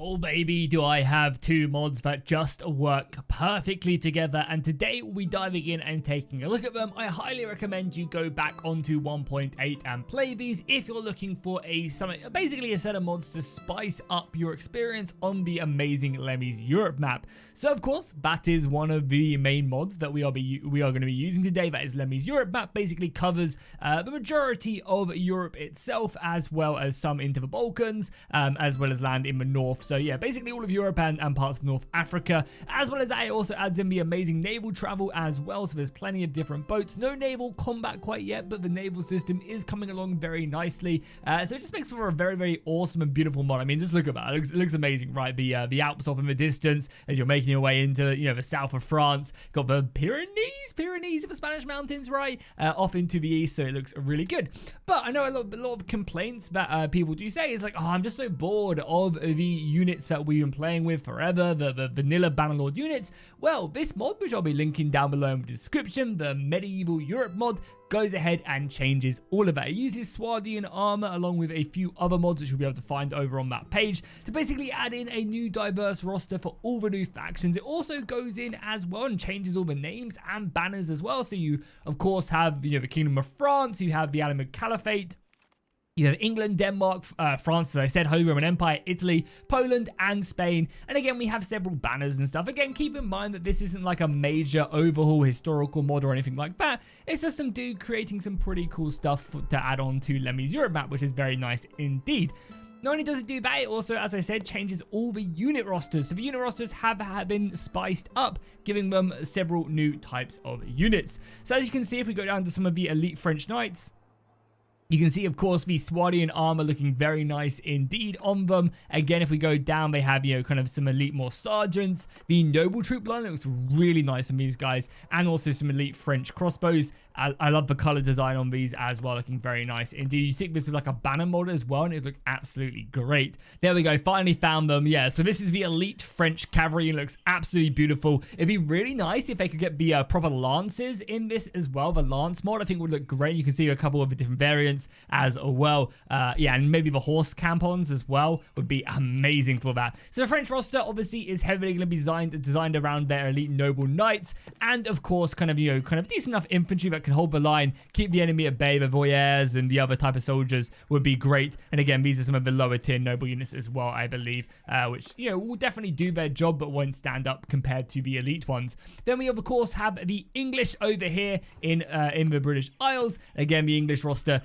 Oh baby, do I have two mods that just work perfectly together, and today we'll be diving in and taking a look at them. I highly recommend you go back onto 1.8 and play these if you're looking for basically a set of mods to spice up your experience on the amazing Lemmy's Europe map. So of course, that is one of the main mods that we are going to be using today. That is Lemmy's Europe map. Basically covers the majority of Europe itself, as well as some into the Balkans, as well as land in the north. So yeah, basically all of Europe and parts of North Africa. As well as that, it also adds in the amazing naval travel as well. So there's plenty of different boats. No naval combat quite yet, but the naval system is coming along very nicely. So it just makes for a very, very awesome and beautiful mod. I mean, just look at that. It looks amazing, right? The Alps off in the distance as you're making your way into, the south of France. Got the Pyrenees of the Spanish mountains, right? Off into the east, so it looks really good. But I know a lot of complaints that people do say is like, oh, I'm just so bored of the units that we've been playing with forever, the vanilla Bannerlord units. Well, this mod, which I'll be linking down below in the description, the Medieval Europe mod, goes ahead and changes all of that. It uses Swardian armor along with a few other mods which you'll be able to find over on that page to basically add in a new diverse roster for all the new factions. It also goes in as well and changes all the names and banners as well. So you of course have the Kingdom of France, you have the Allied Caliphate, you have England, Denmark, France, as I said, Holy Roman Empire, Italy, Poland, and Spain. And again, we have several banners and stuff. Again, keep in mind that this isn't like a major overhaul historical mod or anything like that. It's just some dude creating some pretty cool stuff to add on to Lemmy's Europe map, which is very nice indeed. Not only does it do that, it also, as I said, changes all the unit rosters. So the unit rosters have been spiced up, giving them several new types of units. So as you can see, if we go down to some of the elite French knights, you can see, of course, the Swardian armor looking very nice indeed on them. Again, if we go down, they have, kind of some elite more sergeants. The noble troop line looks really nice on these guys, and also some elite French crossbows. I love the color design on these as well, looking very nice indeed. You stick this with like a banner mod as well, and it looks absolutely great. There we go, finally found them. Yeah, so this is the elite French cavalry. It looks absolutely beautiful. It'd be really nice if they could get the proper lances in this as well. The lance mod, I think, would look great. You can see a couple of the different variants as well. Yeah, and maybe the horse camp-ons as well would be amazing for that. So the French roster obviously is heavily going to be designed around their elite noble knights, and of course kind of decent enough infantry that can hold the line, keep the enemy at bay. The voyeurs and the other type of soldiers would be great. And again, these are some of the lower tier noble units as well, I believe, which will definitely do their job but won't stand up compared to the elite ones. Then we of course have the English over here in the British Isles. Again, the English roster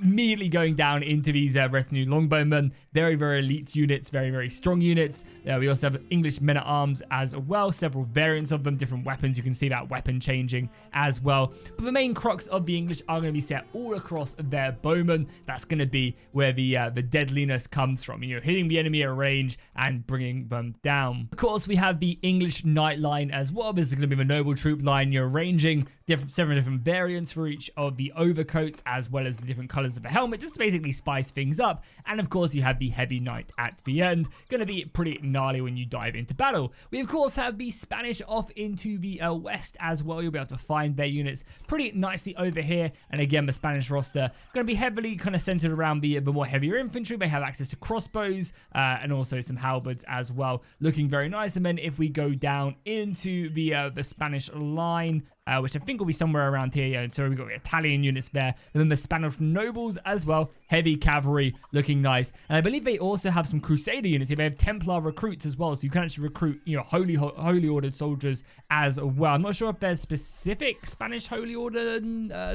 immediately going down into these retinue longbowmen. Very, very elite units, very, very strong units. We also have English men-at-arms as well, several variants of them, different weapons. You can see that weapon changing as well. But the main crux of the English are going to be set all across their bowmen. That's going to be where the deadliness comes from, hitting the enemy at range and bringing them down. Of course, we have the English knight line as well. This is going to be the noble troop line. You're ranging several different variants for each of the overcoats, as well as the different colors of the helmet, just to basically spice things up. And of course, you have the heavy knight at the end. Going to be pretty gnarly when you dive into battle. We of course have the Spanish off into the west as well. You'll be able to find their units pretty nicely over here. And again, the Spanish roster going to be heavily kind of centered around the more heavier infantry. They have access to crossbows and also some halberds as well, looking very nice. And then if we go down into the Spanish line, which I think will be somewhere around here. Yeah, so we've got the Italian units there, and then the Spanish nobles as well. Heavy cavalry, looking nice. And I believe they also have some Crusader units. They have Templar recruits as well, so you can actually recruit, Holy Ordered soldiers as well. I'm not sure if there's specific Spanish Holy Order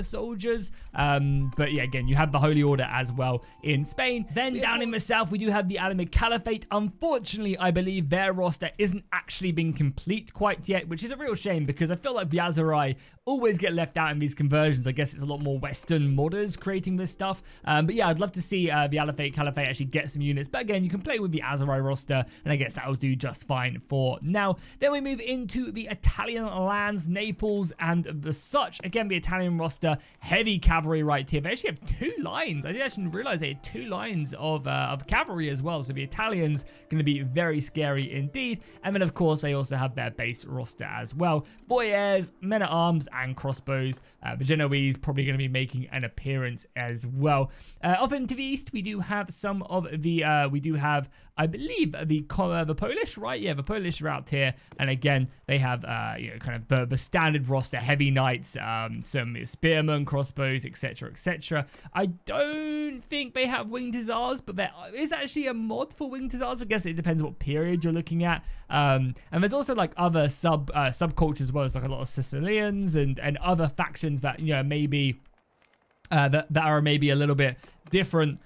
soldiers, but yeah, again, you have the Holy Order as well in Spain. Then down in the south, we do have the Allied Caliphate. Unfortunately, I believe their roster isn't actually been complete quite yet, which is a real shame because I feel like the Azurai always get left out in these conversions. I guess it's a lot more Western modders creating this stuff. But yeah, I'd love to see the Caliphate actually get some units. But again, you can play with the Azurai roster, and I guess that'll do just fine for now. Then we move into the Italian lands, Naples, and the such. Again, the Italian roster, heavy cavalry right here. They actually have two lines. I didn't realize they had two lines of cavalry as well. So the Italians going to be very scary indeed. And then, of course, they also have their base roster as well. Voyeurs, men-at-arms, and crossbows. The Genoese probably going to be making an appearance as well. Off into the east, we do have some of the, I believe, the Polish, right? Yeah, the Polish are out here. And again, they have, kind of the standard roster, heavy knights, some spearmen, crossbows, etc., etc. I don't think they have winged hussars, but there is actually a mod for winged hussars. I guess it depends what period you're looking at. And there's also like other subcultures as well. It's like a lot of Sicilians and other factions that, maybe that are maybe a little bit different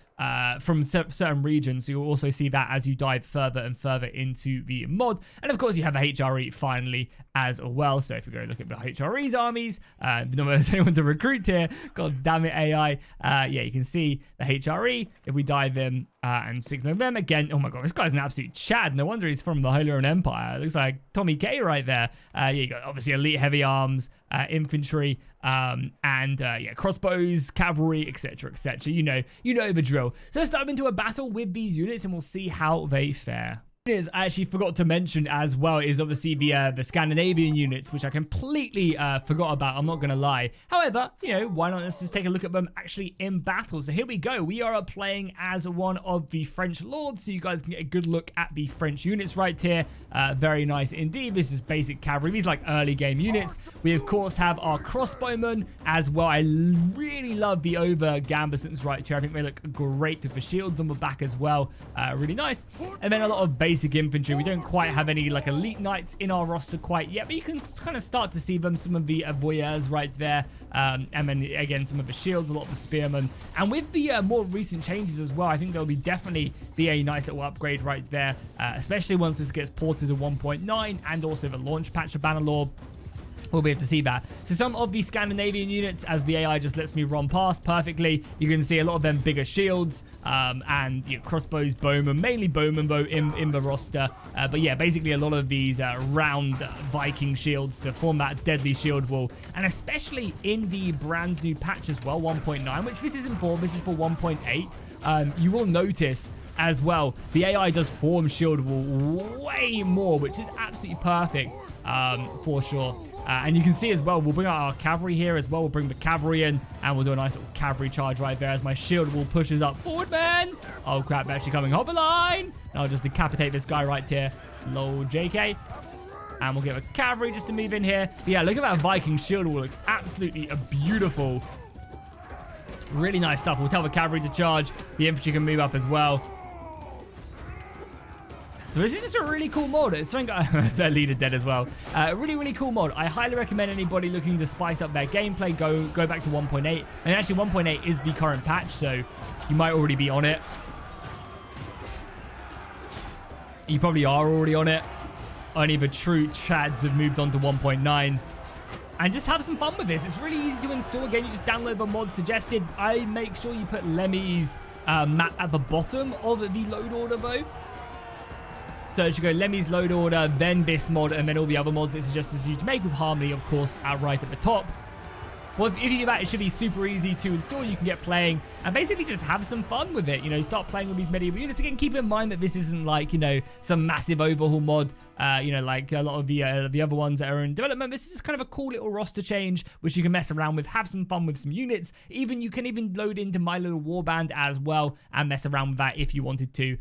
from certain regions. So you'll also see that as you dive further and further into the mod. And of course you have the HRE finally as well. So if we go look at the HRE's armies, there's anyone to recruit here. God damn it, AI. Yeah, you can see the HRE. If we dive in and signal them again, oh my god, this guy's an absolute Chad. No wonder he's from the Holy Roman Empire. It looks like Tommy K right there. Yeah, you got obviously elite heavy arms, infantry, and yeah, crossbows, cavalry, etc., etc. You know the drill. So let's dive into a battle with these units and we'll see how they fare. I actually forgot to mention as well is obviously the Scandinavian units, which I completely forgot about. I'm not going to lie. However, why not let's just take a look at them actually in battle. So here we go. We are playing as one of the French lords, so you guys can get a good look at the French units right here. Very nice indeed. This is basic cavalry. These like early game units. We of course have our crossbowmen as well. I really love the over gambesons right here. I think they look great with the shields on the back as well. Really nice. And then a lot of basic infantry. We don't quite have any like elite knights in our roster quite yet, but you can kind of start to see them. Some of the voyeurs right there, and then again some of the shields, a lot of the spearmen. And with the more recent changes as well, I think there'll be definitely be a nice little upgrade right there, especially once this gets ported to 1.9 and also the launch patch of Bannerlord. We'll be able to see that. So some of the Scandinavian units, as the AI just lets me run past perfectly, you can see a lot of them bigger shields, and crossbows, bowmen, mainly bowmen though in the roster. But yeah, basically a lot of these round Viking shields to form that deadly shield wall. And especially in the brand new patch as well, 1.9, which this isn't for, this is for 1.8. You will notice as well, the AI does form shield wall way more, which is absolutely perfect for sure. And you can see as well, we'll bring out our cavalry here as well. We'll bring the cavalry in and we'll do a nice little cavalry charge right there as my shield wall pushes up forward, man. Oh crap, they're actually coming over line. And I'll just decapitate this guy right here. Lol, JK. And we'll get a cavalry just to move in here. But yeah, look at that Viking shield wall. Looks absolutely beautiful. Really nice stuff. We'll tell the cavalry to charge. The infantry can move up as well. So this is just a really cool mod. It's something their leader dead as well. Really cool mod. I highly recommend anybody looking to spice up their gameplay go back to 1.8. And actually 1.8 is the current patch, so you might already be on it. You probably are already on it. Only the true chads have moved on to 1.9. And just have some fun with this. It's really easy to install. Again, you just download the mod suggested. I make sure you put Lemmy's map at the bottom of the load order though. So it should go Lemmy's load order, then this mod, and then all the other mods it suggests you to make with Harmony, of course, right at the top. Well, if you do that, it should be super easy to install. You can get playing and basically just have some fun with it. Start playing with these medieval units. Again, keep in mind that this isn't like, some massive overhaul mod, like a lot of the other ones that are in development. This is just kind of a cool little roster change, which you can mess around with, have some fun with some units. You can even load into My Little Warband as well and mess around with that if you wanted to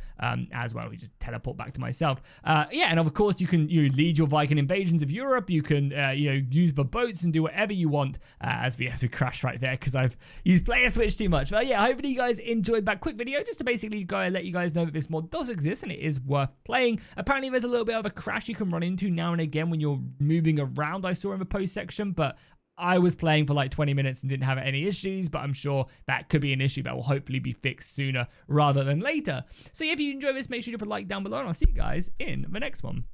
as well. We just teleport back to myself. Yeah, and of course, you can lead your Viking invasions of Europe. You can, use the boats and do whatever you want as we crash right there because I've used player switch too much. But yeah, hopefully you guys enjoyed that quick video just to basically go and let you guys know that this mod does exist and it is worth playing. Apparently there's a little bit of a crash you can run into now and again when you're moving around, I saw in the post section, but I was playing for like 20 minutes and didn't have any issues, but I'm sure that could be an issue that will hopefully be fixed sooner rather than later. So if you enjoy this, make sure you put a like down below and I'll see you guys in the next one.